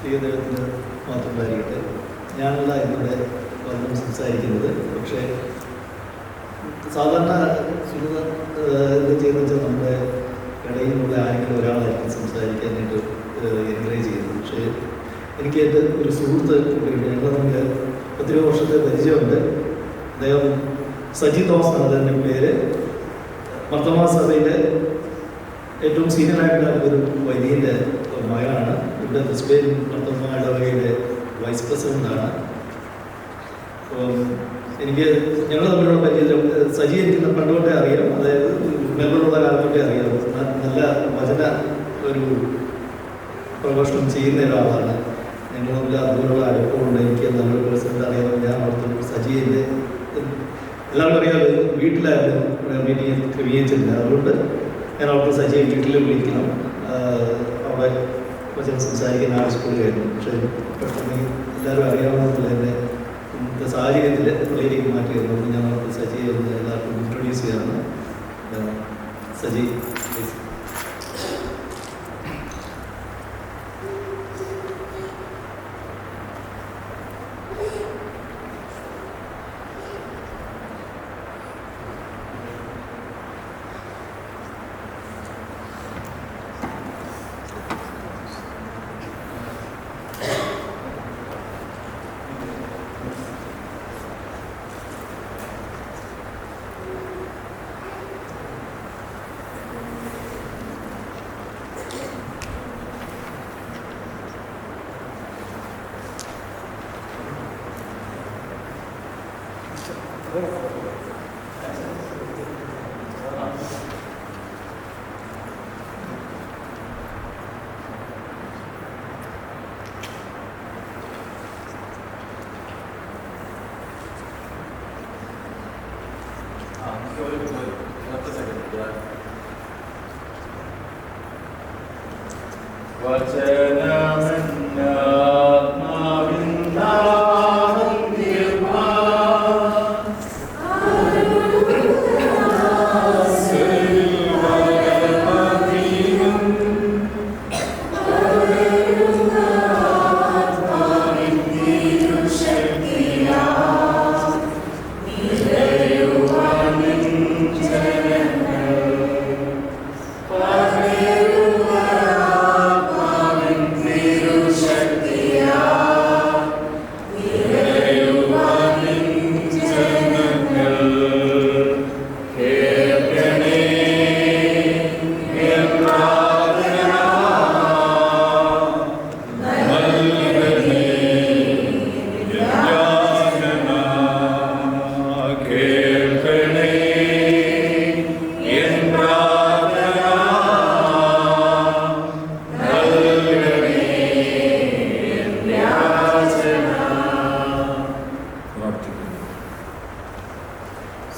ദൈവത്തിന് മാത്രം ഉണ്ടായിരിക്കട്ടെ. ഞാനല്ല ഇന്നിവിടെ വന്ന് സംസാരിക്കുന്നത്. പക്ഷേ സാധാരണ എന്ത് ചെയ്യുന്നത് വെച്ചാൽ നമ്മുടെ ഇടയിലുള്ള ആരെങ്കിലും ഒരാളായിരിക്കും സംസാരിക്കാനായിട്ട് എൻകറേജ് ചെയ്യുന്നത്. പക്ഷേ എനിക്ക് എൻ്റെ ഒരു സുഹൃത്ത് കൂടിയുണ്ട്. ഞങ്ങൾ തമ്മിൽ 10 വർഷത്തെ പരിചയമുണ്ട്. അദ്ദേഹം സജി തോമസ് ആണ് എൻ്റെ പേര്. മർത്തമാ സഭയിലെ ഏറ്റവും സീനിയറായിട്ടുള്ള ഒരു വൈദികൻ്റെ മകനാണ്. ഇവിടെ ക്രിസ്ത്യൻ മർത്തമാ ഇടവകയുടെ വൈസ് പ്രസിഡൻ്റാണ്. അപ്പം ഞങ്ങൾ തമ്മിലുള്ള പരിചയം സജി എനിക്ക് പണ്ടുകൊണ്ടേ അറിയാം. അതായത് മെമ്പറുള്ള കാലത്തൊക്കെ അറിയാം. നല്ല വചന ഒരു പ്രഭാഷണം ചെയ്യുന്ന ഒരാളാണ്. ഞങ്ങൾ തമ്മിൽ അതുപോലുള്ള അടുപ്പമുണ്ട്. എനിക്ക് നല്ലൊരു പ്രസിഡന്റ് അറിയാം. ഞാൻ അവിടുത്തെ സജിയുടെ എല്ലാവർക്കും അറിയാമല്ലോ, വീട്ടിലായിരുന്നു മീറ്റിംഗ് ക്രമീകരിച്ചിരുന്നത്. അതുകൊണ്ട് ഞാൻ അവിടുത്തെ സജിയെ വീട്ടിൽ വിളിക്കണം, അവിടെ വചനം സംസാരിക്കാൻ ആവശ്യപ്പെടുകയായിരുന്നു. പക്ഷേ പെട്ടെന്ന് എല്ലാവരും അറിയാവുന്നതിൽ എന്നെ ഇന്നത്തെ സാഹചര്യത്തിൽ പള്ളിയിലേക്ക് മാറ്റിയിരുന്നു. ഞാൻ അവിടുത്തെ സജിയെ ഒന്ന് എല്ലാവർക്കും ഇൻട്രൊഡ്യൂസ് ചെയ്യാമെന്ന്. സജി പ്ലീസ്.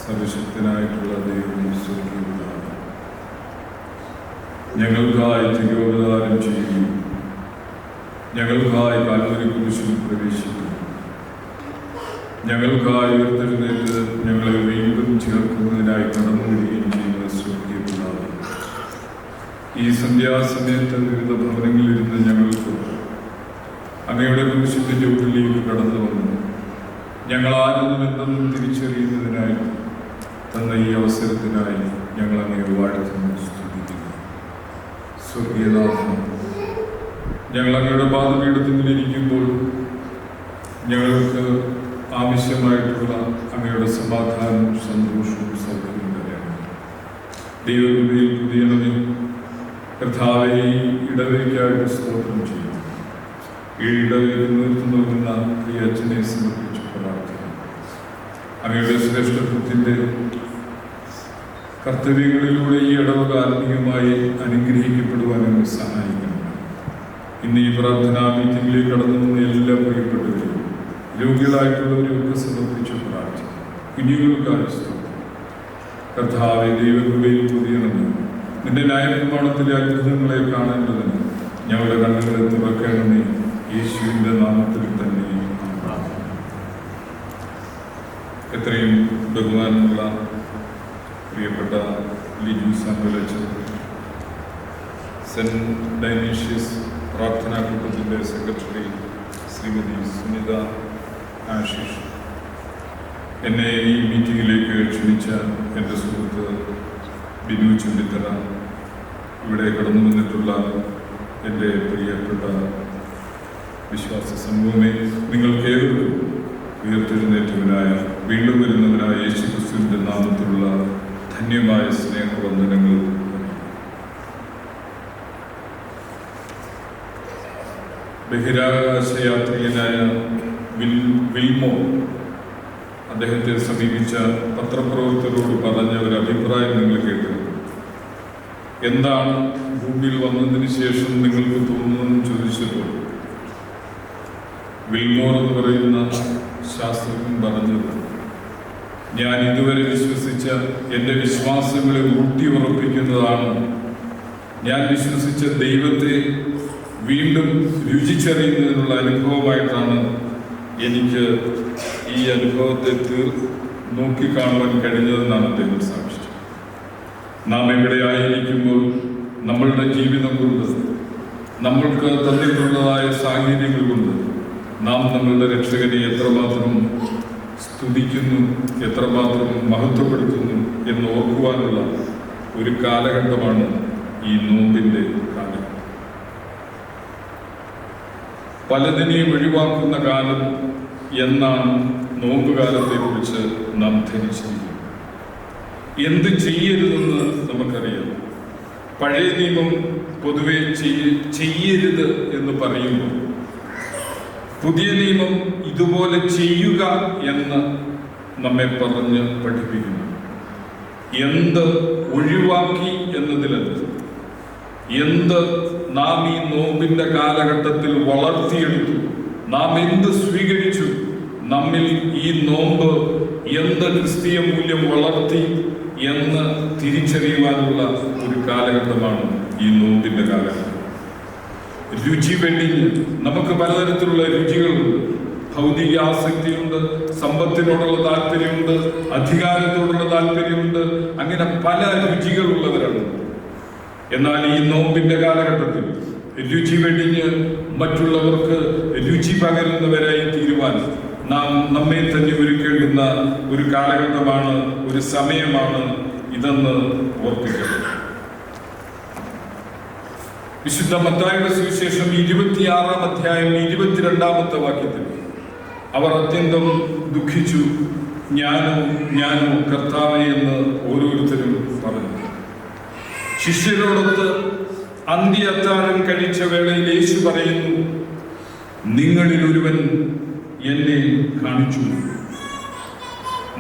സർവശക്തനായിട്ടുള്ള ദൈവമേ, സ്വർഗ്ഗീയപിതാവേ, ഞങ്ങൾക്കായി തിരുവവതാരം ചെയ്യുകയും ഞങ്ങൾക്കായി കാൽവരി കുരിശിൽ പ്രവേശിക്കുന്നു, ഞങ്ങൾക്കായി ഉയർത്തെഴുന്നേറ്റ് ഞങ്ങളെ വീണ്ടും ചേർക്കുന്നതിനായി കടന്നു വരികയും ചെയ്യുന്ന സ്വർഗ്ഗീയപിതാവേ, ഈ സന്ധ്യാസമയത്ത് വിവിധ ഭവനങ്ങളിലിരുന്ന് ഞങ്ങൾക്ക് അങ്ങയുടെ കുരിശിൻ്റെ ചുവട്ടിലേക്ക് കടന്നു വന്നു ഞങ്ങൾ ആരെന്നുമെന്നും തിരിച്ചറിയുന്നതിനായി തന്ന ഈ അവസരത്തിനായി ഞങ്ങൾ അങ്ങയെ വാഴ്ത്തുന്നു, സ്തുതിക്കുന്നു. സ്വർഗീയനാഥൻ, ഞങ്ങൾ അങ്ങയുടെ പാദപീഠത്തിലിരിക്കുമ്പോൾ ഞങ്ങൾക്ക് ആവശ്യമായിട്ടുള്ള അങ്ങയുടെ സമാധാനവും സന്തോഷവും സൗഖ്യവും തരാണ്. ദൈവകൃപയിൽ പുതിയണമേ, കർത്താവേ, ഈ ഇടവയ്ക്കായിട്ട് സ്തോത്രം ചെയ്യും. ഈ ഇടവയ്ക്ക് നേതൃത്വം നൽകുന്ന ഈ അച്ഛനെ സമർപ്പിച്ച് പ്രാർത്ഥിക്കുന്നു. അങ്ങയുടെ ശ്രേഷ്ഠത്വത്തിൻ്റെ കർത്തവ്യങ്ങളിലൂടെ ഈ ഇടവക ആത്മീയമായി അനുഗ്രഹിക്കപ്പെടുവാൻ അങ്ങ് സഹായിക്കണം. ഇന്ന് ഈ പ്രാർത്ഥനാ മീറ്റിംഗിലേക്ക് കടന്നു വന്ന എല്ലാ പ്രിയപ്പെട്ടവരും രോഗികളായിട്ടുള്ളവരെയൊക്കെ സമർപ്പിച്ച് പ്രാർത്ഥിക്കും. കുഞ്ഞുങ്ങൾക്കായി സ്തോത്രം. കർത്താവേ, ദൈവകൃപയിൽ പുതിയണമെന്ന് നിന്റെ ന്യായപ്രമാണത്തിലെ അത്ഭുതങ്ങളെ കാണേണ്ടതിന് ഞങ്ങളുടെ കണ്ണുകളെ തുറക്കണമേ. യേശുവിൻ്റെ നാമത്തിൽ തന്നെ. എത്രയും ബഹുമാനമുള്ള പ്രിയപ്പെട്ട ലിജു സാമുവൽ അച്ഛൻ, സെന്റ് ഡൈനീഷ്യസ് പ്രാർത്ഥനാ കൂട്ടത്തിൻ്റെ സെക്രട്ടറി ശ്രീമതി സുനിത ആശിഷ്, എന്നെ ഈ മീറ്റിങ്ങിലേക്ക് ക്ഷണിച്ച എൻ്റെ സുഹൃത്ത് ബിനു ചുണ്ടിത്തറ, ഇവിടെ കടന്നു വന്നിട്ടുള്ള എൻ്റെ പ്രിയപ്പെട്ട വിശ്വാസ സമൂഹമേ, നിങ്ങൾക്കേവർക്കും ഉയർത്തെഴുന്നേറ്റവനായ വീണ്ടും വരുന്നവനായ യേശുക്രിസ്തുവിൻ്റെ നാമത്തിലുള്ള ധന്യമായ സ്നേഹവന്ദനങ്ങൾ. ബഹിരാകാശയാത്രികനായ വിൽമോ അദ്ദേഹത്തെ സമീപിച്ച പത്രപ്രവർത്തകരോട് പറഞ്ഞ ഒരു അഭിപ്രായം നിങ്ങൾ കേട്ടു. എന്താണ് ഭൂമിയിൽ വന്നതിന് ശേഷം നിങ്ങൾക്ക് തോന്നുന്നതെന്ന് ചോദിച്ചപ്പോൾ വിൽമോർ എന്ന് പറയുന്ന ശാസ്ത്രജ്ഞൻ പറഞ്ഞത്, ഞാൻ ഇതുവരെ വിശ്വസിച്ച എൻ്റെ വിശ്വാസങ്ങളെ ഊട്ടിയുറപ്പിക്കുന്നതാണ്, ഞാൻ വിശ്വസിച്ച ദൈവത്തെ വീണ്ടും രുചിച്ചറിയുന്നതിനുള്ള അനുഭവമായിട്ടാണ് എനിക്ക് ഈ അനുഭവത്തെ നോക്കിക്കാണുവാൻ കഴിഞ്ഞതെന്നാണ് അദ്ദേഹം സാക്ഷിച്ചത്. നാം എവിടെയായിരിക്കുമ്പോൾ നമ്മളുടെ ജീവിതം കൊണ്ട്, നമ്മൾക്ക് തന്നിട്ടുള്ളതായ സാഹചര്യങ്ങൾ കൊണ്ട് നാം നമ്മളുടെ രക്ഷകനെ എത്രമാത്രം സ്തുതിക്കുന്നു, എത്രമാത്രം മഹത്വപ്പെടുത്തുന്നു എന്ന് ഓർക്കുവാനുള്ള ഒരു കാലഘട്ടമാണ് ഈ നോമ്പിൻ്റെ കാലം. പലതിനെയും ഒഴിവാക്കുന്ന കാലം എന്നാണ് നോമ്പുകാലത്തെക്കുറിച്ച് നാം ധരിച്ചിരിക്കുന്നത്. എന്ത് ചെയ്യരുതെന്ന് നമുക്കറിയാം. പഴയ നിയമം പൊതുവെ ചെയ്യരുത് എന്ന് പറയുമ്പോൾ പുതിയ നിയമം ഇതുപോലെ ചെയ്യുക എന്ന് നമ്മെ പറഞ്ഞ് പഠിപ്പിക്കുന്നു. എന്ത് ഒഴിവാക്കി എന്നതിലല്ല, എന്ത് നാം ഈ നോമ്പിന്റെ കാലഘട്ടത്തിൽ വളർത്തിയെടുത്തു, നാം എന്ത് സ്വീകരിച്ചു, നമ്മിൽ ഈ നോമ്പ് എന്ത് ക്രിസ്തീയ മൂല്യം വളർത്തി എന്ന് തിരിച്ചറിയുവാനുള്ള ഒരു കാലഘട്ടമാണ് ഈ നോമ്പിന്റെ കാലഘട്ടം. രുചി വെടിഞ്ഞ് നമുക്ക് പലതരത്തിലുള്ള രുചികളുണ്ട്. ഭൗതിക ആസക്തിയുണ്ട്, സമ്പത്തിനോടുള്ള താല്പര്യമുണ്ട്, അധികാരത്തോടുള്ള താല്പര്യമുണ്ട്, അങ്ങനെ പല രുചികളുള്ളവരാണ്. എന്നാൽ ഈ നോമ്പിന്റെ കാലഘട്ടത്തിൽ രുചി വെടിഞ്ഞ് മറ്റുള്ളവർക്ക് രുചി പകരുന്നവരായി തീരുവാൻ നാം നമ്മെ തന്നെ ഒരുക്കേണ്ടുന്ന ഒരു കാലഘട്ടമാണ്, ഒരു സമയമാണ് ഇതെന്ന് ഓർപ്പിക്കണം. വിശുദ്ധ മത്തായിയുടെ സുവിശേഷം 26-ാം അധ്യായം 22-ാമത്തെ വാക്യത്തിൽ അവർ അത്യന്തം ദുഃഖിച്ചു. ഞാനോ കർത്താവേ എന്ന് ഓരോരുത്തരും പറഞ്ഞു. ശിഷ്യരോടൊത്ത് അന്ത്യ അത്താഴം കഴിച്ച വേളയിൽ യേശു പറയുന്നു, നിങ്ങളിൽ ഒരുവൻ എന്നെ കാണിച്ചു കൊടുക്കും.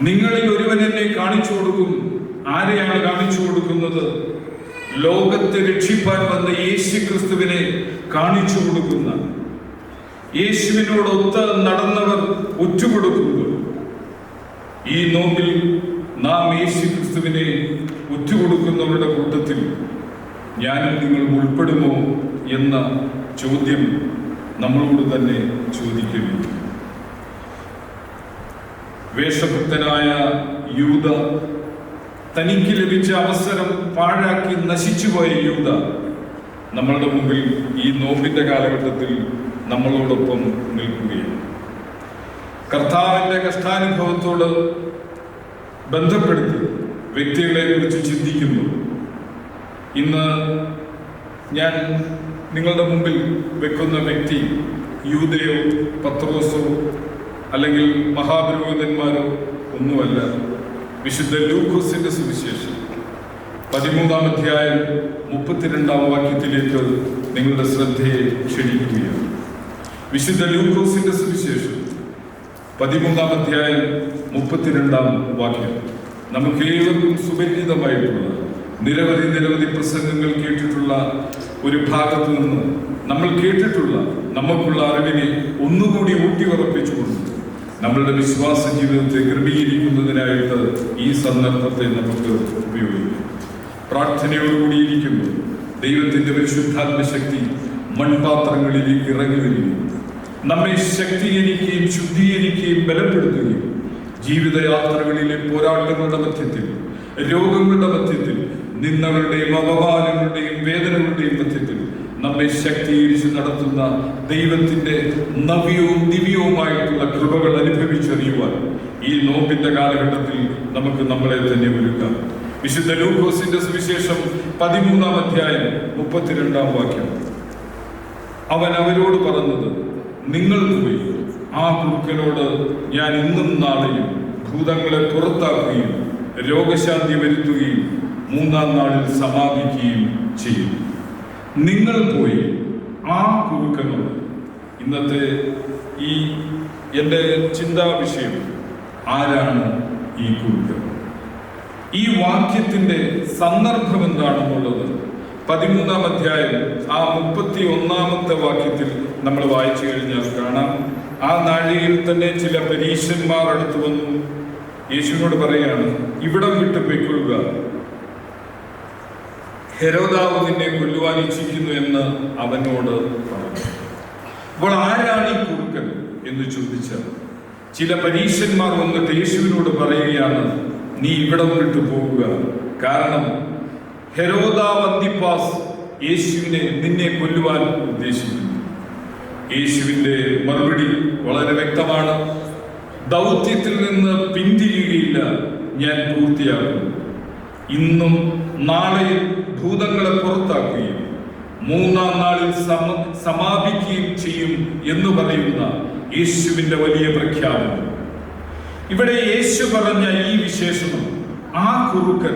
നിങ്ങളിൽ ഒരുവൻ എന്നെ കാണിച്ചു കൊടുക്കും. ആരെയാണ് കാണിച്ചു കൊടുക്കുന്നത്? ലോകത്തെ രക്ഷിപ്പാൻ വന്ന യേശു ക്രിസ്തുവിനെ കാണിച്ചു കൊടുക്കുന്ന, യേശുവിനോടൊത്ത് നടന്നവർ ഒറ്റുകൊടുക്കുമ്പോൾ ഈ നോമ്പിൽ നാം യേശു ക്രിസ്തുവിനെ ഒറ്റുകൊടുക്കുന്നവരുടെ കൂട്ടത്തിൽ ഞാനും നിങ്ങൾ ഉൾപ്പെടുമോ എന്ന ചോദ്യം നമ്മളോട് തന്നെ ചോദിക്കുന്നു. വേഷഭക്തനായ യൂദ, തനിക്ക് ലഭിച്ച അവസരം പാഴാക്കി നശിച്ചുപോയ യൂദ നമ്മളുടെ മുമ്പിൽ ഈ നോമ്പിന്റെ കാലഘട്ടത്തിൽ നമ്മളോടൊപ്പം നിൽക്കുകയാണ്. കർത്താവിന്റെ കഷ്ടാനുഭവത്തോട് ബന്ധപ്പെടുത്തി വ്യക്തികളെ കുറിച്ച് ചിന്തിക്കുന്നു. ഇന്ന് ഞാൻ നിങ്ങളുടെ മുമ്പിൽ വെക്കുന്ന വ്യക്തി യൂദയോ പത്രോസോ അല്ലെങ്കിൽ മഹാപുരോഹിതന്മാരോ ഒന്നുമല്ല. വിശുദ്ധ ലൂക്കോസിന്റെ സുവിശേഷം 13-ാം അധ്യായം 32-ാം വാക്യത്തിലേക്ക് നിങ്ങളുടെ ശ്രദ്ധയെ ക്ഷണിക്കുകയാണ്. വിശുദ്ധ ലൂക്കോസിന്റെ സുവിശേഷം 13-ാം അധ്യായം 32-ാം വാക്യം നമുക്ക് ഏവർക്കും സുപരിചിതമായിട്ടുള്ള നിരവധി പ്രസംഗങ്ങൾ കേട്ടിട്ടുള്ള ഒരു ഭാഗത്ത് നിന്ന് നമ്മൾ കേട്ടിട്ടുള്ള നമുക്കുള്ള അറിവിനെ ഒന്നുകൂടി ഊട്ടിയുറപ്പിച്ചുകൊണ്ട് നമ്മളുടെ വിശ്വാസ ജീവിതത്തെ ക്രമീകരിക്കുന്നതിനായിട്ട് ഈ സന്ദർഭത്തെ നമുക്ക് ഉപയോഗിക്കാം. പ്രാർത്ഥനയോടുകൂടിയിരിക്കുമ്പോൾ ദൈവത്തിന്റെ പരിശുദ്ധാത്മശക്തി മൺപാത്രങ്ങളിലേക്ക് ഇറങ്ങി വരികയും നമ്മെ ശക്തീകരിക്കുകയും ശുദ്ധീകരിക്കുകയും ബലപ്പെടുത്തുകയും ജീവിതയാത്രകളിലെ പോരാട്ടങ്ങളുടെ മധ്യത്തിൽ, രോഗങ്ങളുടെ മധ്യത്തിൽ, നിന്ദകളുടെയും അപമാനങ്ങളുടെയും വേദനകളുടെയും മധ്യത്തിൽ നമ്മെ ശക്തീകരിച്ച് നടത്തുന്ന ദൈവത്തിന്റെ നവ്യവും ദിവ്യവുമായിട്ടുള്ള കൃപകൾ അനുഭവിച്ചറിയുവാൻ ഈ നോമ്പിന്റെ കാലഘട്ടത്തിൽ നമുക്ക് നമ്മളെ തന്നെ ഒരുക്കാം. വിശുദ്ധ ലൂക്കോസിന്റെ സുവിശേഷം 13-ാം അധ്യായം 32-ാം വാക്യം. അവൻ അവരോട് പറഞ്ഞത്, നിങ്ങൾ പോയി ആ കുറുക്കനോട് ഞാൻ ഇന്നും നാളെയും ഭൂതങ്ങളെ പുറത്താക്കുകയും രോഗശാന്തി വരുത്തുകയും 3-ാം നാളിൽ സമാപിക്കുകയും ചെയ്യും. നിങ്ങൾ പോയി ആ കുറുക്കനോട്. ഇന്നത്തെ ഈ എൻ്റെ ചിന്താ വിഷയം, ആരാണ് ഈ കുറുക്കൻ? ഈ വാക്യത്തിന്റെ സന്ദർഭം എന്താണെന്നുള്ളത് 13-ാം അധ്യായം 31-ാമത്തെ വാക്യത്തിൽ നമ്മൾ വായിച്ചു കഴിഞ്ഞാൽ കാണാം. ആ നാഴികയിൽ തന്നെ ചില പരീശന്മാർ അടുത്തു വന്നു യേശുവിനോട് പറയുകയാണ്, ഇവിടം വിട്ട് പൊയ്ക്കൊള്ളുക, ഹെരോദാവ് നിന്നെ കൊല്ലുവാൻ ഇച്ഛിക്കുന്നു എന്ന് അവനോട് പറഞ്ഞു. അപ്പോൾ ആരാണ് ഈ കുറുക്കൻ എന്ന് ചോദിച്ചാൽ, ചില പരീശന്മാർ വന്നിട്ട് യേശുവിനോട് പറയുകയാണ്, നീ ഇവിടം വിട്ടു പോകുക, കാരണം ഹെരോദാവ് അന്തിപ്പാസ് യേശുവിനെ നിന്നെ കൊല്ലുവാൻ ഉദ്ദേശിക്കുന്നു. യേശുവിന്റെ മറുപടി വളരെ വ്യക്തമാണ്. ദൗത്യത്തിൽ നിന്ന് പിന്തിരിയുകയില്ല, ഞാൻ പൂർത്തിയാക്കും. ഇന്നും നാളെയും ഭൂതങ്ങളെ പുറത്താക്കുകയും 3-ാം നാളിൽ സമാപിക്കുകയും ചെയ്യും എന്ന് പറയുന്ന യേശുവിന്റെ വലിയ പ്രഖ്യാപനം. ഇവിടെ യേശു പറഞ്ഞ ഈ വിശേഷണം, ആ കുറുക്കൻ,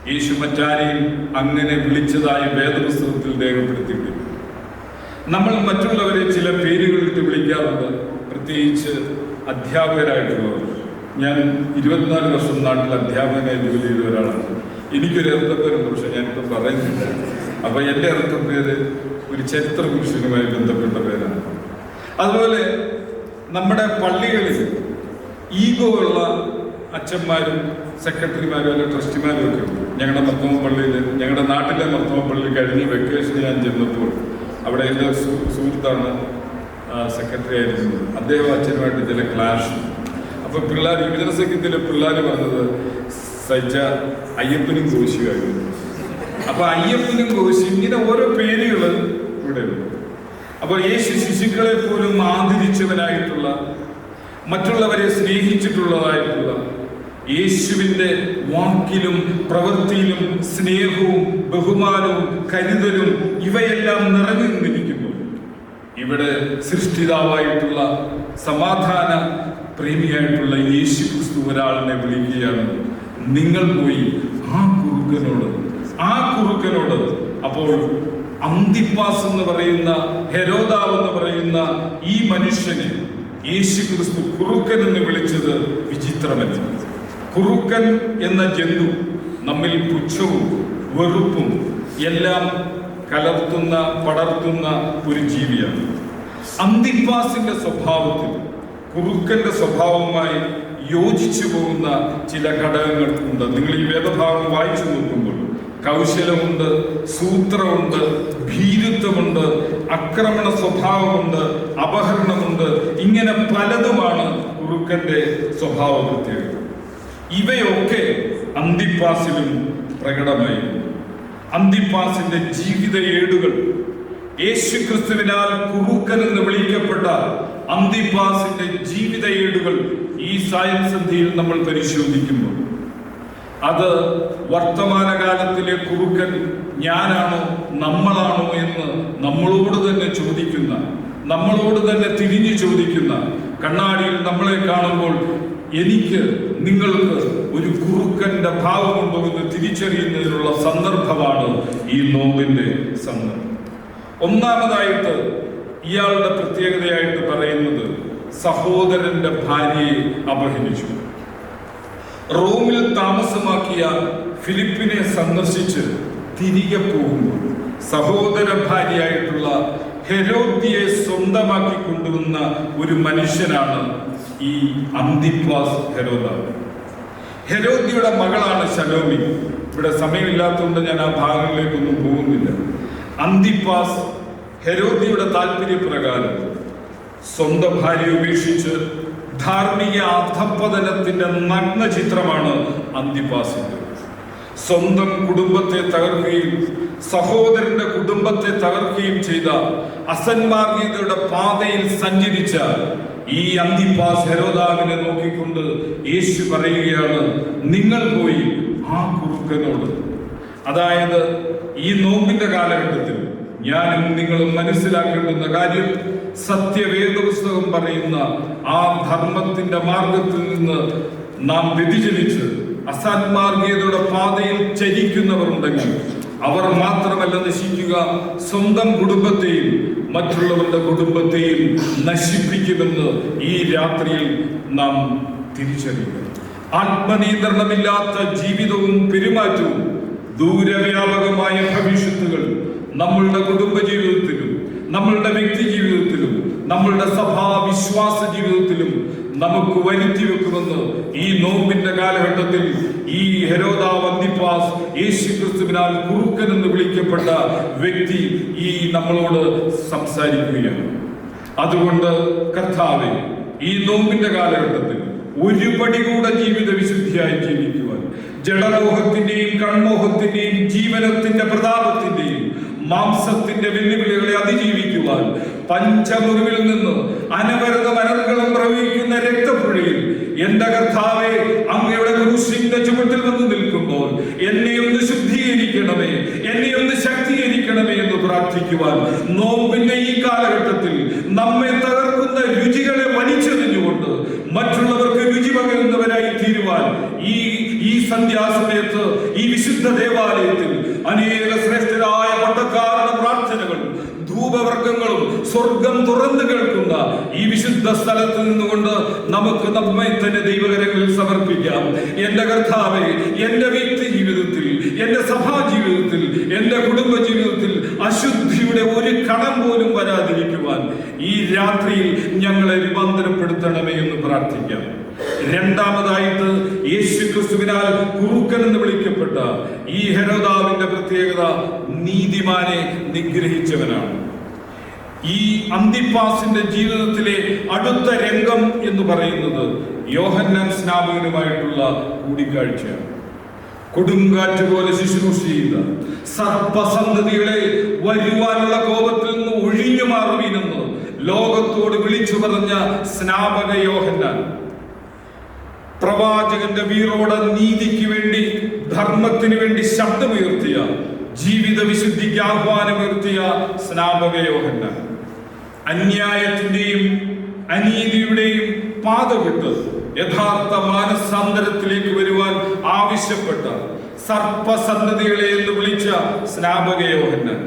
യേശു മറ്റാരെയും അങ്ങനെ വിളിച്ചതായി വേദപുസ്തകത്തിൽ രേഖപ്പെടുത്തിയിട്ടില്ല. നമ്മൾ മറ്റുള്ളവരെ ചില പേരുകളിട്ട് വിളിക്കാറുണ്ട്, പ്രത്യേകിച്ച് അധ്യാപകരായിട്ടുള്ളവർ. ഞാൻ 24 വർഷം നാട്ടിൽ അധ്യാപകനായി ജോലി ചെയ്ത ഒരാളാണ്. എനിക്കൊരു ഇറക്കപ്പേരുണ്ട്, പക്ഷെ ഞാനിപ്പോൾ പറയുന്നില്ല. അപ്പൊ എൻ്റെ ഇറക്കപ്പേര് ഒരു ചരിത്ര പുരുഷനുമായി ബന്ധപ്പെട്ട പേരാണ്. അതുപോലെ നമ്മുടെ പള്ളികളിൽ ഈഗോ ഉള്ള അച്ഛന്മാരും സെക്രട്ടറിമാരും അല്ലെ ട്രസ്റ്റിമാരും ഒക്കെ ഉണ്ട്. ഞങ്ങളുടെ മർത്തോമ പള്ളിയിൽ, ഞങ്ങളുടെ നാട്ടിലെ മർത്തോമ പള്ളിയിൽ കഴിഞ്ഞ വെക്കേഷന് ഞാൻ ചെന്നപ്പോൾ അവിടെ എൻ്റെ സുഹൃത്താണ് സെക്രട്ടറി ആയിരുന്നത്. അദ്ദേഹം അച്ഛനുമായിട്ട് ചില ക്ലാഷ്. അപ്പൊ പിള്ളേർ, യുവജന സംഘത്തിലെ പിള്ളേർ പറഞ്ഞത്, സജ്ജ അയ്യപ്പനും കോശിയുമായിരുന്നു. അപ്പൊ അയ്യപ്പനും കോശി ഇങ്ങനെ ഓരോ പേരുകൾ ഇവിടെ ഉണ്ട്. അപ്പൊ യേശു ശിശുക്കളെ പോലും ആദരിച്ചവനായിട്ടുള്ള, മറ്റുള്ളവരെ സ്നേഹിച്ചിട്ടുള്ളതായിട്ടുള്ള, യേശുവിന്റെ വാക്കിലും പ്രവൃത്തിയിലും സ്നേഹവും ബഹുമാനവും കരുതലും ഇവയെല്ലാം നിറഞ്ഞു നിന്നിരിക്കുന്നു. ഇവിടെ സൃഷ്ടിതാവായിട്ടുള്ള, സമാധാന പ്രേമിയായിട്ടുള്ള യേശു ക്രിസ്തു ഒരാളിനെ വിളിക്കുകയാണ്, നിങ്ങൾ പോയി ആ കുറുക്കനോട്. അപ്പോൾ അന്തിപ്പാസ് എന്ന് പറയുന്ന, ഹെരോദാവ് എന്ന് പറയുന്ന ഈ മനുഷ്യനെ യേശു ക്രിസ്തു കുറുക്കൻ എന്ന് വിളിച്ചത് വിചിത്രമല്ല. കുറുക്കൻ എന്ന ജന്തു നമ്മിൽ പുച്ഛവും വെറുപ്പും എല്ലാം പടർത്തുന്ന ഒരു ജീവിയാണ്. അന്തിപ്പാസിന്റെ സ്വഭാവത്തിൽ കുറുക്കന്റെ സ്വഭാവവുമായി യോജിച്ചു പോകുന്ന ചില ഘടകങ്ങൾ ഉണ്ട്. നിങ്ങൾ ഈ വേദഭാഗം വായിച്ചു നോക്കുമ്പോൾ കൗശലമുണ്ട്, സൂത്രമുണ്ട്, ഭീരുത്വമുണ്ട്, ആക്രമണ സ്വഭാവമുണ്ട്, അപഹരണമുണ്ട്. ഇങ്ങനെ പലതുമാണ് കുറുക്കന്റെ സ്വഭാവ പ്രത്യേകത. ഇവയൊക്കെ അന്തിപ്പാസിലും പ്രകടമായിരുന്നു. അന്തിപ്പാസിന്റെ ജീവിത ഏടുകൾ, യേശുക്രിസ്തുവിനാൽ കുറുക്കൻ എന്ന് വിളിക്കപ്പെട്ട അന്തിപ്പാസിന്റെ ജീവിത ഏടുകൾ ഈ സായം സന്ധ്യയിൽ നമ്മൾ പരിശോധിക്കുമ്പോൾ അത് വർത്തമാനകാലത്തിലെ കുറുക്കൻ ഞാനാണോ നമ്മളാണോ എന്ന് നമ്മളോട് തന്നെ ചോദിക്കുന്ന, നമ്മളോട് തന്നെ തിരിഞ്ഞു ചോദിക്കുന്ന, കണ്ണാടിയിൽ നമ്മളെ കാണുമ്പോൾ എനിക്ക് നിങ്ങൾക്ക് ഒരു കുറുക്കന്റെ ഭാവമുണ്ടോ എന്ന് തിരിച്ചറിയുന്നതിനുള്ള സന്ദർഭമാണ് ഈ നോമ്പിന്റെ സന്ദർഭം. ഒന്നാമതായിട്ട് ഇയാളുടെ പ്രത്യേകതയായിട്ട് പറയുന്നത് സഹോദരന്റെ ഭാര്യയെ അപഹരിച്ചു. റോമിൽ താമസമാക്കിയ ഫിലിപ്പിനെ സന്ദർശിച്ച് തിരികെ പോകുമ്പോൾ സഹോദര ഭാര്യയായിട്ടുള്ള ഹെരോദ്യയെ സ്വന്തമാക്കി കൊണ്ടുവന്ന ഒരു മനുഷ്യനാണ് ഈ അന്തിപ്പാസ് ഹെരോദാവ്. ഹെരോദ്യയുടെ മകളാണ് ശലോമി. ഇവിടെ സമയമില്ലാത്തതുകൊണ്ട് ഞാൻ ആ ഭാഗങ്ങളിലേക്കൊന്നും പോകുന്നില്ല. അന്തിപ്പാസ് ഹെരോദ്യയുടെ താല്പര്യപ്രകാരം സ്വന്തം ഭാര്യ ഉപേക്ഷിച്ച് ധാർമ്മിക അധപ്പതനത്തിന്റെ നഗ്ന ചിത്രമാണ് അന്തിപ്പാസിന്റെ. സ്വന്തം കുടുംബത്തെ തകർക്കുകയും സഹോദരന്റെ കുടുംബത്തെ തകർക്കുകയും ചെയ്ത അസന്മാർഗീയതയുടെ പാതയിൽ സഞ്ചരിച്ച ഈ അന്തിപ്പാസ് ഹെരോദാവിനെ നോക്കിക്കൊണ്ട് യേശു പറയുകയാണ്, നിങ്ങൾ പോയി ആ കുറുക്കനോട്, അതായത് ഈ നോമ്പിന്റെ കാലഘട്ടത്തിൽ ഞാനും നിങ്ങളും മനസ്സിലാക്കേണ്ടുന്ന കാര്യം, സത്യവേദപുസ്തകം പറയുന്ന ആ ധർമ്മത്തിന്റെ മാർഗത്തിൽ നിന്ന് നാം വ്യതിചലിച്ച് അസന്മാർഗീയതയുടെ പാതയിൽ ചരിക്കുന്നവരുണ്ടെങ്കിൽ അവർ മാത്രമല്ല നശിക്കുക, സ്വന്തം കുടുംബത്തെയും മറ്റുള്ളവരുടെ കുടുംബത്തെയും നശിപ്പിക്കുമെന്ന് ഈ രാത്രിയിൽ നാം തിരിച്ചറിയുക. ആത്മനിയന്ത്രണമില്ലാത്ത ജീവിതവും പെരുമാറ്റവും ദൂരവ്യാപകമായ ഭവിഷ്യത്തുകൾ നമ്മളുടെ കുടുംബ ജീവിതത്തിലും നമ്മളുടെ വ്യക്തി ജീവിതത്തിലും നമ്മളുടെ സഭാ വിശ്വാസ ജീവിതത്തിലും നമുക്ക് വരുത്തി വെക്കുമെന്ന് ഈ നോമ്പിന്റെ കാലഘട്ടത്തിൽ ഈ ഹെരോദാവ് അന്തിപ്പാസ് യേശുക്രിസ്തുവിനാൽ കുറുക്കൻ എന്ന് വിളിക്കപ്പെട്ട വ്യക്തി ഈ നമ്മളോട് സംസാരിക്കുകയാണ്. അതുകൊണ്ട് കർത്താവേ, ഈ നോമ്പിന്റെ കാലഘട്ടത്തിൽ ഒരു പടി കൂടെ ജീവിത വിശുദ്ധിയായി ജീവിക്കുവാൻ, ജഡമോഹത്തിന്റെയും കൺമോഹത്തിന്റെയും ജീവനത്തിന്റെ പ്രതാപത്തിന്റെയും മാംസത്തിന്റെ വെല്ലുവിളികളെ അതിജീവിക്കുവാൻ, പഞ്ചമുറിവിൽ നിന്ന് അനവരതം അനർഗളം പ്രവഹിക്കുന്ന രക്തപ്പുഴയിൽ എന്റെ കർത്താവേ, അങ്ങയുടെ ക്രൂശിന്റെ ചുവട്ടിൽ വന്ന് നിൽക്കുമ്പോൾ എന്നെ ഒന്ന് ശുദ്ധീകരിക്കണമേ, എന്നെ ഒന്ന് ശക്തീകരിക്കണമേ എന്ന് പ്രാർത്ഥിക്കുവാൻ, നോമ്പിന്റെ ഈ കാലഘട്ടത്തിൽ നമ്മെ തകർക്കുന്ന രുചികളെ വലിച്ചെറിഞ്ഞുകൊണ്ട് മറ്റുള്ളവർക്ക് രുചി പകരുന്നവരായി തീരുവാൻ ഈ സന്ധ്യാസമയത്ത് ഈ വിശുദ്ധ ദേവാലയത്തിൽ അനേക ശ്രേഷ്ഠരായ പട്ടക്കാരുടെ പ്രാർത്ഥനകളും ധൂപവർഗങ്ങളും സ്വർഗം തുറന്നു കേൾക്കുന്ന ഈ വിശുദ്ധ സ്ഥലത്ത് നിന്നുകൊണ്ട് നമുക്ക് നമ്മെ തന്നെ ദൈവകരങ്ങളിൽ സമർപ്പിക്കാം. എന്റെ കർത്താവേ, എന്റെ വ്യക്തി ജീവിതത്തിൽ, എന്റെ സഭാ ജീവിതത്തിൽ, എന്റെ കുടുംബ ജീവിതത്തിൽ അശുദ്ധിയുടെ ഒരു കണം പോലും വരാതിരിക്കുവാൻ ഈ രാത്രിയിൽ ഞങ്ങളെ രൂപാന്തരപ്പെടുത്തണമേ എന്ന് പ്രാർത്ഥിക്കാം. രണ്ടാമതായിട്ട്, യേശുക്രിസ്തുവിനാൽ കുറുക്കൻ എന്ന് വിളിക്കപ്പെട്ട ഈ ഹെരോദാവിന്റെ പ്രത്യേകത നീതിമാനെ നിഗ്രഹിച്ചവനാണ്. ഈ അന്തിപ്പാസിന്റെ ജീവിതത്തിലെ അടുത്ത രംഗം എന്ന് പറയുന്നത് യോഹന്നാൻ സ്നാപകനുമായിട്ടുള്ള കൂടിക്കാഴ്ചയാണ്. കൊടുങ്കാറ്റ് പോലെ ശുശ്രൂഷ ചെയ്ത സർപ്പസന്തതികളെ വരുവാനുള്ള കോപത്തിൽ നിന്ന് ഒഴിഞ്ഞു മാറുവീനെന്ന് ലോകത്തോട് വിളിച്ചു പറഞ്ഞ സ്നാപക യോഹന്നാൻ, പ്രവാചകന്റെ വീറോടെ നീതിക്ക് വേണ്ടി, ധർമ്മത്തിന് വേണ്ടി ശബ്ദമുയർത്തിയ, ജീവിത വിശുദ്ധിക്ക് ആഹ്വാനമുയർത്തിയ സ്നാപക യോഹന്നാൻ, അന്യായത്തിന്റെയും അനീതിയുടെയും പാത വിട്ട് യഥാർത്ഥ മാനസാന്തരത്തിലേക്ക് വരുവാൻ ആവശ്യപ്പെട്ട സർപ്പസന്തതികളെ എന്ന് വിളിച്ച സ്നാപക യോഹന്നാൻ,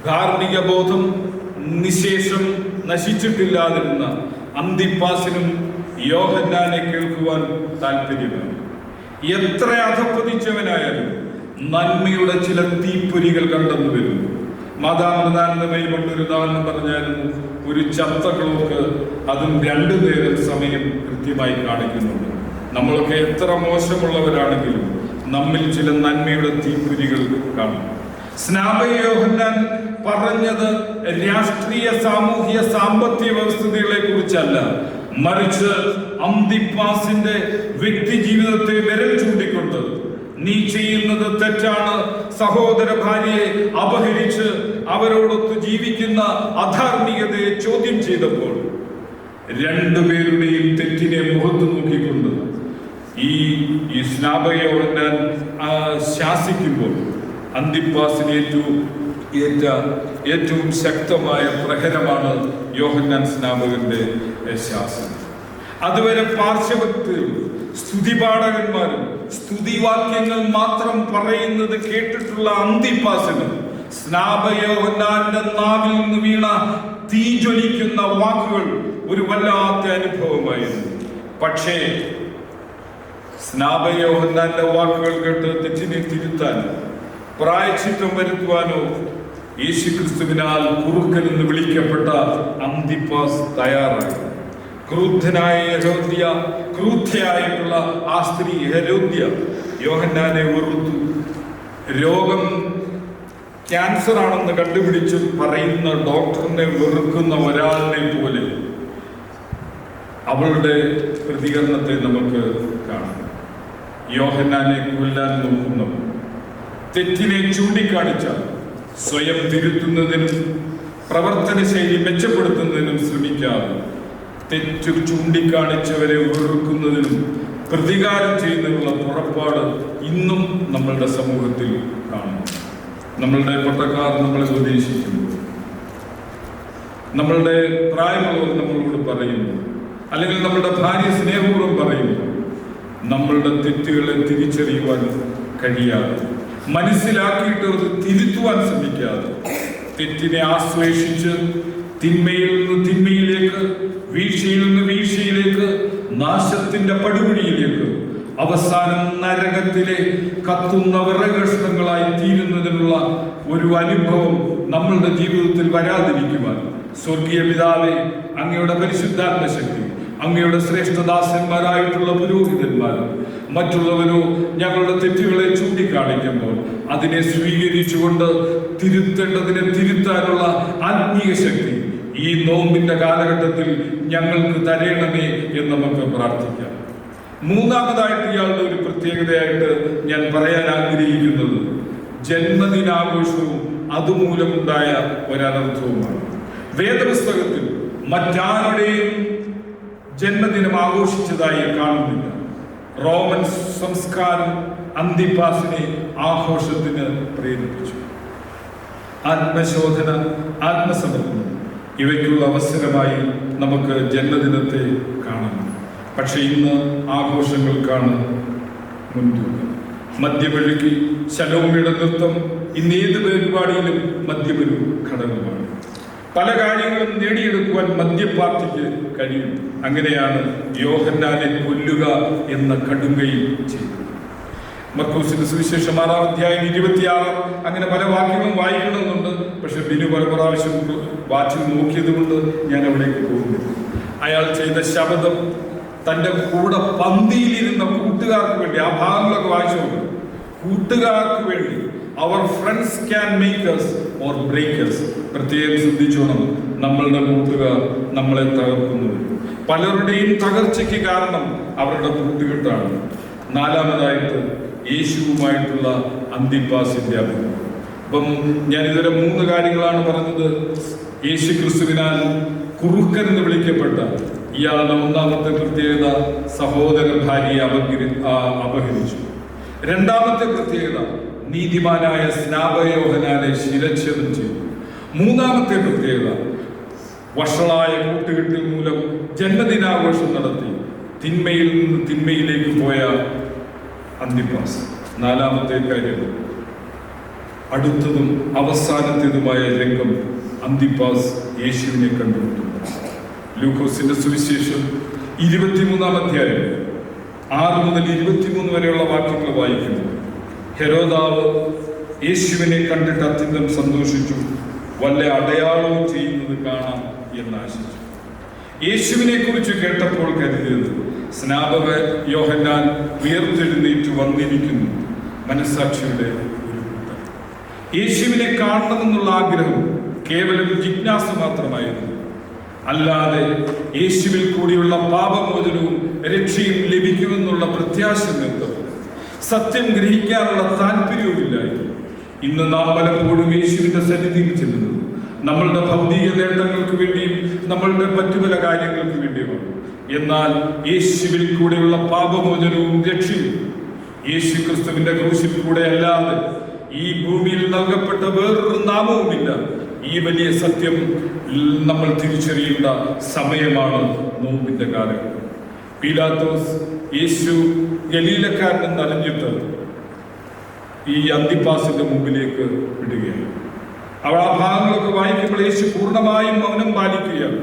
ധാർമ്മിക ബോധം നിശേഷം നശിച്ചിട്ടില്ലാതിരുന്ന അന്തിപ്പാസിനും യോഹന്നാനെ കേൾക്കുവാൻ താല്പര്യമാണ്. എത്ര അധപ്പതിച്ചവനായാലും നന്മയുടെ ചില തീപ്പൊരികൾ കണ്ടെന്നു വരുന്നു. മാതാമൃതാനന്ദമയി കൊണ്ടൊരു ഉദാഹരണം പറഞ്ഞാലും, ഒരു ചത്ത ക്ലോക്ക് അതും 2 നേരം സമയം കൃത്യമായി കാണിക്കുന്നുണ്ട്. നമ്മളൊക്കെ എത്ര മോശമുള്ളവരാണെങ്കിലും നമ്മിൽ ചില നന്മയുടെ തീപ്പൊരികൾ കാണും. സ്നാപക യോഹന്നാൻ പറഞ്ഞത് രാഷ്ട്രീയ, സാമൂഹ്യ, സാമ്പത്തിക വ്യവസ്ഥിതികളെ കുറിച്ചല്ല, മറിച്ച് അന്തിപ്പാസിന്റെ വ്യക്തി ജീവിതത്തെ വിരൽ ചൂണ്ടിക്കൊണ്ട്, നീ ചെയ്യുന്നത് തെറ്റാണ്, സഹോദര ഭാര്യയെ അപഹരിച്ച് അവരോടൊത്ത് ജീവിക്കുന്ന അധാർമികതയെ ചോദ്യം ചെയ്തപ്പോൾ 2 പേരുടെയും തെറ്റിനെ മുഖത്ത് നോക്കിക്കൊണ്ട് ഈ സ്നാപക യോഹന്നാൻ ശാസിക്കുമ്പോൾ അന്തിപ്പാസിന് ഏറ്റവും ശക്തമായ പ്രഹരമാണ് യോഹന്നാൻ സ്നാപകന്റെ ശാസനം. അതുവരെ പാർശ്വഭക്തികളും സ്തുതിപാഠകന്മാരും സ്തുതിവാക്യങ്ങൾ മാത്രം പറയുന്നത് കേട്ടിട്ടുള്ള അന്തിപ്പാസിന് സ്നാപക യോഹന്നാന്റെ നാവിൽ നിന്ന് വീണ തീജ്വലിക്കുന്ന വാക്കുകൾ ഒരു വല്ലാത്ത അനുഭവമായിരുന്നു. പക്ഷേ സ്നാപക യോഹന്നാന്റെ വാക്കുകൾ കേട്ട് തെറ്റിനെ തിരുത്താൻ, പ്രായശ്ചിത്തം വരുത്തുവാനോ യേശുക്രിസ്തുവിനാൽ കുറുക്കൻ എന്ന് വിളിക്കപ്പെട്ട അന്തിപ്പാസ് തയ്യാറായി. ക്രൂദ്ധയായിട്ടുള്ള ആ സ്ത്രീ ഹെരോദ്യ യോഹന്നാനെ വെറുത്തു. രോഗം ക്യാൻസർ ആണെന്ന് കണ്ടുപിടിച്ച് പറയുന്ന ഡോക്ടറിനെ വെറുക്കുന്ന ഒരാളിനെ പോലെ അവളുടെ പ്രതികരണത്തെ നമുക്ക് കാണാം. യോഹന്നാനെ കൊല്ലാൻ നോക്കുന്നവർ, തെറ്റിനെ ചൂണ്ടിക്കാണിച്ചാൽ സ്വയം തിരുത്തുന്നതിനും പ്രവർത്തന ശൈലി മെച്ചപ്പെടുത്തുന്നതിനും ശ്രമിക്കാതെ തെറ്റു ചൂണ്ടിക്കാണിച്ചവരെ വെറുക്കുന്നതിനും പ്രതികാരം ചെയ്യുന്നതിനുള്ള പുറപ്പാട് ഇന്നും നമ്മളുടെ സമൂഹത്തിൽ കാണുന്നു. നമ്മളുടെ പട്ടക്കാർ നമ്മളെ ഉപദേശിക്കുന്നു, നമ്മളുടെ പ്രായമുള്ളവർ നമ്മളോട് പറയുന്നു, അല്ലെങ്കിൽ നമ്മളുടെ ഭാര്യ സ്നേഹപൂർവ്വം പറയുന്നു. നമ്മളുടെ തെറ്റുകളെ തിരിച്ചറിയുവാൻ കഴിയാതെ, മനസ്സിലാക്കിയിട്ട് അത് തിരുത്തുവാൻ ശ്രമിക്കാതെ, തെറ്റിനെ ആശ്ലേഷിച്ച് തിന്മയിൽ നിന്ന് തിന്മയിലേക്ക്, വീഴ്ചയിൽ നിന്ന് വീഴ്ചയിലേക്ക്, നാശത്തിന്റെ പടുകുഴിയിലേക്ക്, അവസാനം നരകത്തിലെ കത്തുന്ന വിറകഷ്ണങ്ങളായി തീരുന്നതിനുള്ള ഒരു അനുഭവം നമ്മളുടെ ജീവിതത്തിൽ വരാതിരിക്കുവാൻ സ്വർഗീയ പിതാവേ, അങ്ങയുടെ പരിശുദ്ധാത്മ ശക്തി, അങ്ങയുടെ ശ്രേഷ്ഠദാസന്മാരായിട്ടുള്ള പുരോഹിതന്മാരോ മറ്റുള്ളവരോ ഞങ്ങളുടെ തെറ്റുകളെ ചൂണ്ടിക്കാണിക്കുമ്പോൾ അതിനെ സ്വീകരിച്ചുകൊണ്ട് തിരുത്തേണ്ടതിനെ തിരുത്താനുള്ള ആത്മീയ ശക്തി ഈ നോമ്പിന്റെ കാലഘട്ടത്തിൽ ഞങ്ങൾക്ക് തരയണമേ എന്ന് നമുക്ക് പ്രാർത്ഥിക്കാം. മൂന്നാമതായിട്ട് ഇയാളുടെ ഒരു പ്രത്യേകതയായിട്ട് ഞാൻ പറയാൻ ആഗ്രഹിക്കുന്നത് ജന്മദിനാഘോഷവും അതുമൂലമുണ്ടായ ഒരനർത്ഥവുമാണ്. വേദപുസ്തകത്തിൽ മറ്റാരുടെയും ജന്മദിനം ആഘോഷിച്ചതായി കാണുന്നില്ല. റോമൻ സംസ്കാരം അന്തിപ്പാസിനെ ആഘോഷത്തിന് പ്രേരിപ്പിച്ചു. ആത്മശോധന, ആത്മസമർപ്പണം ഇവയ്ക്കുള്ള അവസരമായി നമുക്ക് ജന്മദിനത്തെ കാണണം. പക്ഷെ ഇന്ന് ആഘോഷങ്ങൾക്കാണ് മുൻതൂക്കം. മദ്യമൊഴുക്കി ശലോമിയുടെ നൃത്തം ഇന്ന് ഏത് പരിപാടിയിലും മദ്യമൊരു ഘടകമാണ്. പല കാര്യങ്ങളും നേടിയെടുക്കുവാൻ മദ്യപാർട്ടിക്ക് കഴിയും. അങ്ങനെയാണ് യോഹന്നാനെ കൊല്ലുക എന്ന കടുങ്കൈ ചെയ്തത്. മർക്കോസിന്റെ സുവിശേഷം 6-ാം അധ്യായം 26 അങ്ങനെ പല വാക്യങ്ങളും വായിക്കണമെന്നുണ്ട്. പക്ഷെ ബിനു പല പ്രാവശ്യം വാച്ചിൽ നോക്കിയത് കൊണ്ട് ഞാൻ അവിടേക്ക് പോകുന്നില്ല. അയാൾ ചെയ്ത ശബ്ദം തൻ്റെ കൂടെ പന്തിയിലിരുന്ന കൂട്ടുകാർക്ക് വേണ്ടി, ആ ഭാഗങ്ങളൊക്കെ വായിച്ചു, കൂട്ടുകാർക്ക് വേണ്ടി അവർ friends can make us or break us. പ്രത്യേകം ശ്രദ്ധിച്ചോണം, നമ്മളുടെ കൂട്ടുകാർ നമ്മളെ തകർക്കുന്നു. പലരുടെയും തകർച്ചയ്ക്ക് കാരണം അവരുടെ കൂട്ടുകെട്ടാണ്. നാലാമതായിട്ട് യേശുവുമായിട്ടുള്ള അന്തിപ്പാസിന്റെ അഭിമുഖം. അപ്പം ഞാൻ ഇതുവരെ 3 കാര്യങ്ങളാണ് പറഞ്ഞത്. യേശു ക്രിസ്തുവിനാൽ കുറുക്കൻ എന്ന് വിളിക്കപ്പെട്ട ഇയാളുടെ ഒന്നാമത്തെ പ്രത്യേകത സഹോദര ഭാര്യയെ അപഹരിച്ചു. രണ്ടാമത്തെ പ്രത്യേകത നീതിമാനായ സ്നാപകയോഹന്നാനെ ശിരച്ഛേദം ചെയ്തു. മൂന്നാമത്തെ പ്രത്യേകത വഷളായ കൂട്ടുകെട്ടിൽ മൂലം ജന്മദിനാഘോഷം നടത്തി തിന്മയിൽ നിന്ന് തിന്മയിലേക്ക് പോയ അന്തിപ്പാസ്. നാലാമത്തെ കാര്യം, അടുത്തതും അവസാനത്തേതുമായ രംഗം, അന്തിപ്പാസ് യേശുവിനെ കണ്ടുമുട്ടുന്നു. ലൂക്കോസിന്റെ സുവിശേഷം 23-ാം അധ്യായം 6 മുതൽ 23 വരെയുള്ള വാക്യങ്ങൾ വായിക്കുന്നു. ഹെരോദാവ് യേശുവിനെ കണ്ടിട്ട് അത്യന്തം സന്തോഷിച്ചു, വല്ല അടയാളവും ചെയ്യുന്നത് കാണാം എന്ന് ആശിച്ചു. യേശുവിനെ കുറിച്ച് കേട്ടപ്പോൾ കരുതിയത് സ്നാപക യോഹന്നാൻ ഉയർത്തെഴുന്നേറ്റ് വന്നിരിക്കുന്നു. മനസ്സാക്ഷിയുടെ ഒരു കൂട്ടം. യേശുവിനെ കാണണമെന്നുള്ള ആഗ്രഹം കേവലം ജിജ്ഞാസ മാത്രമായിരുന്നു. അല്ലാതെ യേശുവിൽ കൂടിയുള്ള പാപമോചനവും രക്ഷയും ലഭിക്കുമെന്നുള്ള പ്രത്യാശ നിർത്തം, സത്യം ഗ്രഹിക്കാനുള്ള താല്പര്യവുമില്ലായിരുന്നു. ഇന്ന് നാം പലപ്പോഴും യേശുവിന്റെ സന്നിധിയിൽ ചെല്ലുന്നത് നമ്മളുടെ ഭൗതിക നേട്ടങ്ങൾക്ക് വേണ്ടിയും നമ്മളുടെ മറ്റു പല കാര്യങ്ങൾക്ക് വേണ്ടിയുമാണ്. എന്നാൽ യേശുവിൽ കൂടെയുള്ള പാപമോചനവും രക്ഷയും യേശു ക്രിസ്തുവിന്റെ ക്രൂശിൽ കൂടെ അല്ലാതെ ഈ ഭൂമിയിൽ നൽകപ്പെട്ട വേറൊരു നാമവുമില്ല. ഈ വലിയ സത്യം നമ്മൾ തിരിച്ചറിയേണ്ട സമയമാണ് നോമ്പിന്റെ കാലഘട്ടം. പീലാത്തോസ് യേശു ഗലീലക്കാരനെന്ന് അറിഞ്ഞിട്ട് ഈ അന്തിപ്പാസിന്റെ മുമ്പിലേക്ക് വിടുകയാണ്. അവൾ ആ ഭാഗങ്ങളൊക്കെ വായിക്കുമ്പോൾ യേശു പൂർണ്ണമായും മൗനം പാലിക്കുകയാണ്.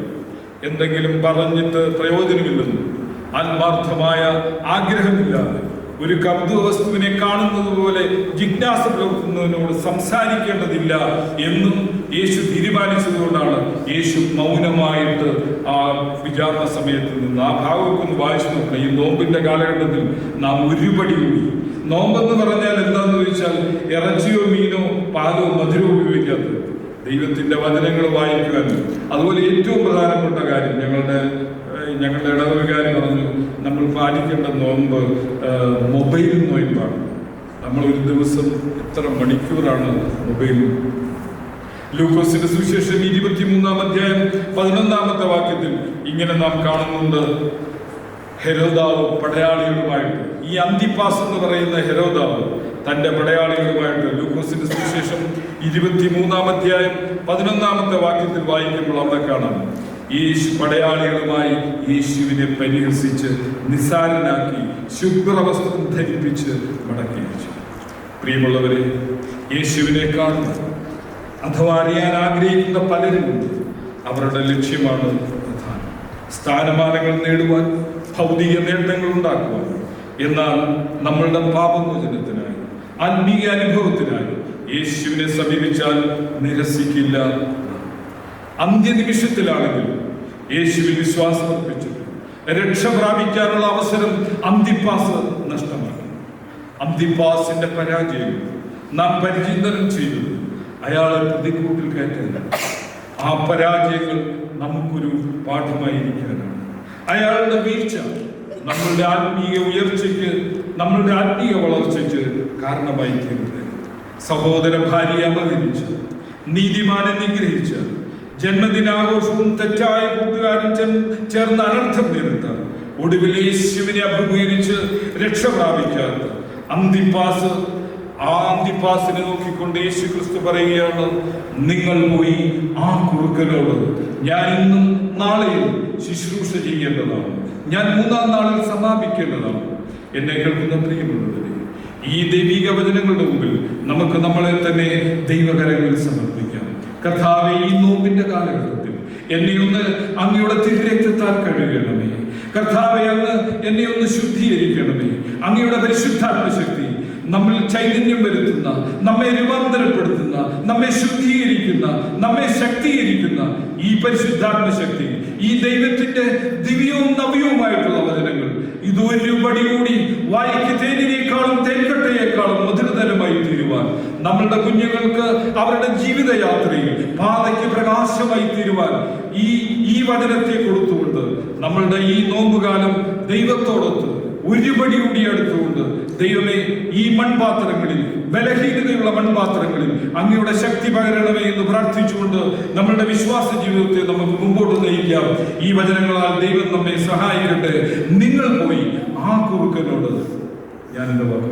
എന്തെങ്കിലും പറഞ്ഞിട്ട് പ്രയോജനമില്ലെന്നും ആത്മാർത്ഥമായ ആഗ്രഹമില്ലാതെ ഒരു കൗതുക വസ്തുവിനെ കാണുന്നത് പോലെ ജിജ്ഞാസ പുലർത്തുന്നതിനോട് സംസാരിക്കേണ്ടതില്ല എന്നും യേശു തീരുമാനിച്ചതുകൊണ്ടാണ് യേശു മൗനമായിട്ട് ആ വിചാരണ സമയത്ത് നിന്ന് ആ ഭാഗമൊക്കെ ഒന്ന് വായിച്ചു നോക്കണം. ഈ നോമ്പിന്റെ കാലഘട്ടത്തിൽ നാം ഒരുപടി കൂടി, നോമ്പെന്ന് പറഞ്ഞാൽ എന്താന്ന് ചോദിച്ചാൽ ഇറച്ചിയോ മീനോ പാലോ മധുരമോ ഉപയോഗിക്കാത്തത്, ദൈവത്തിന്റെ വചനങ്ങൾ വായിക്കുവാനും. അതുപോലെ ഏറ്റവും പ്രധാനപ്പെട്ട കാര്യം ഞങ്ങളുടെ ഇടവകാരി പറഞ്ഞു, നമ്മൾ പാലിക്കേണ്ട നോമ്പ് മൊബൈൽ നോയമ്പാണ്. നമ്മൾ ഒരു ദിവസം എത്ര മണിക്കൂറാണ് മൊബൈലിൽ? ലൂക്കോസിന്റെ സുവിശേഷം 23-ാം അധ്യായം 11-ാമത്തെ വാക്യത്തിൽ ഇങ്ങനെ നാം കാണുന്നുണ്ട്. ഹെരോദാവ് പടയാളികളുമായിട്ട്, ഈ അന്തിപ്പാസ് എന്ന് പറയുന്ന ഹെരോദാവ് തന്റെ പടയാളികളുമായിട്ട്, ലൂക്കോസിന്റെ സുവിശേഷം 23-ാം അധ്യായം 11-ാമത്തെ വാക്യത്തിൽ വായിക്കുമ്പോൾ അവിടെ കാണാം, യേശു പടയാളികളുമായി യേശുവിനെ പരിഹസിച്ച് നിസ്സാരനാക്കി ശുഭ്രവസ്ത്രം ധരിപ്പിച്ച് മടക്കി അയച്ചു. പ്രിയമുള്ളവരെ, യേശുവിനെ കാണുക അഥവാ അറിയാൻ ആഗ്രഹിക്കുന്ന പലരുമുണ്ട്. അവരുടെ ലക്ഷ്യമാണ് പ്രധാനം, സ്ഥാനമാനങ്ങൾ നേടുവാൻ, ഭൗതിക നേട്ടങ്ങൾ ഉണ്ടാക്കുവാൻ. എന്നാൽ നമ്മളുടെ പാപമോചനത്തിനായി, ആത്മീയ അനുഭവത്തിനായി യേശുവിനെ സമീപിച്ചാൽ നിരസിക്കില്ല. അന്ത്യനിമിഷത്തിലാണെങ്കിൽ യേശുവിൽ വിശ്വാസം അർപ്പിച്ചത് രക്ഷ പ്രാപിക്കാനുള്ള അവസരം അന്തിപ്പാസ് നഷ്ടമാക്കി. അന്തിപ്പാസിന്റെ പരാജയം നാം പരിചിന്തനം ചെയ്തത് അയാളെ പ്രതിക്കൂട്ടിൽ കയറ്റില്ല. ആ പരാജയങ്ങൾ നമുക്കൊരു പാഠമായിരിക്കാനാണ്. അയാളുടെ വീഴ്ച നമ്മളുടെ ആത്മീയ ഉയർച്ചയ്ക്ക്, നമ്മളുടെ ആത്മീയ വളർച്ചയ്ക്ക് കാരണമായി തീരുന്നത്. സഹോദര ഭാര്യയെ അപഹരിച്ച്, നീതിമാനെ നിഗ്രഹിച്ച, ജന്മദിനാഘോഷവും തെറ്റായ കൂട്ടുകാരും ചേർന്ന് അനർത്ഥം നേരിട്ട, ഒടുവിൽ യേശുവിനെ അഭിമുഖീകരിച്ച് രക്ഷ പ്രാപിക്കാത്ത അന്തിപ്പാസ്, ആ അന്തിപ്പാസിനെ നോക്കിക്കൊണ്ട് യേശു ക്രിസ്തു പറയുകയാണ്, നിങ്ങൾ പോയി ആ കുറുക്കനോട് ഞാൻ ഇന്നും നാളെയും ശുശ്രൂഷ ചെയ്യേണ്ടതാണ്, ഞാൻ 3-ാം നാളിൽ സമാപിക്കേണ്ടതാണ്. എന്നെ കേൾക്കുന്ന പ്രിയമുള്ളവരെ, ഈ ദൈവിക വചനങ്ങളുടെ മുമ്പിൽ നമുക്ക് നമ്മളെ തന്നെ ദൈവകരങ്ങളിൽ സമർപ്പിക്കാം. കർത്താവേ, ഈ നോമ്പിന്റെ കാലഘട്ടത്തിൽ എന്നെ ഒന്ന് അങ്ങയുടെ തിരുരക്തത്താൽ കഴുകണമേ. കർത്താവേ, അങ്ങ് എന്നെ ഒന്ന് ശുദ്ധീകരിക്കണമേ. അങ്ങയുടെ പരിശുദ്ധാത്മ ശക്തി നമ്മിൽ ചൈതന്യം വരുത്തുന്ന, നമ്മെ രൂപാന്തരപ്പെടുത്തുന്ന, നമ്മെ ശുദ്ധീകരിക്കുന്ന, നമ്മെ ശക്തീകരിക്കുന്ന ഈ പരിശുദ്ധാത്മ ശക്തി, ഈ ദൈവത്തിന്റെ ദിവ്യവും നവ്യവുമായിട്ടുള്ള വചനങ്ങൾ ഇതൊരു പടി കൂടി വായിക്ക് തേനിനേക്കാളും തേൻകട്ടയേക്കാളും മധുരതരമായി തീരുവാൻ, നമ്മളുടെ കുഞ്ഞുങ്ങൾക്ക് അവരുടെ ജീവിതയാത്രയിൽ പാതയ്ക്ക് പ്രകാശമായി തീരുവാൻ ഈ വചനത്തെ കൊടുത്തുകൊണ്ട് നമ്മളുടെ ഈ നോമ്പുകാലം ദൈവത്തോടൊത്ത് ഒരുപടി കൂടി അടുത്തുകൊണ്ട്, ദൈവമേ, ഈ മൺപാത്രങ്ങളിൽ, ബലഹീനതയുള്ള മൺപാത്രങ്ങളിൽ അങ്ങയുടെ ശക്തി പകരണമേ എന്ന് പ്രാർത്ഥിച്ചുകൊണ്ട് നമ്മളുടെ വിശ്വാസ ജീവിതത്തെ നമുക്ക് മുമ്പോട്ട് നയിക്കാം. ഈ വചനങ്ങളാൽ ദൈവം നമ്മെ സഹായിക്കട്ടെ. നിങ്ങൾ പോയി ആ കുറുക്കനോട്, ഞാൻ എന്റെ വാക്ക്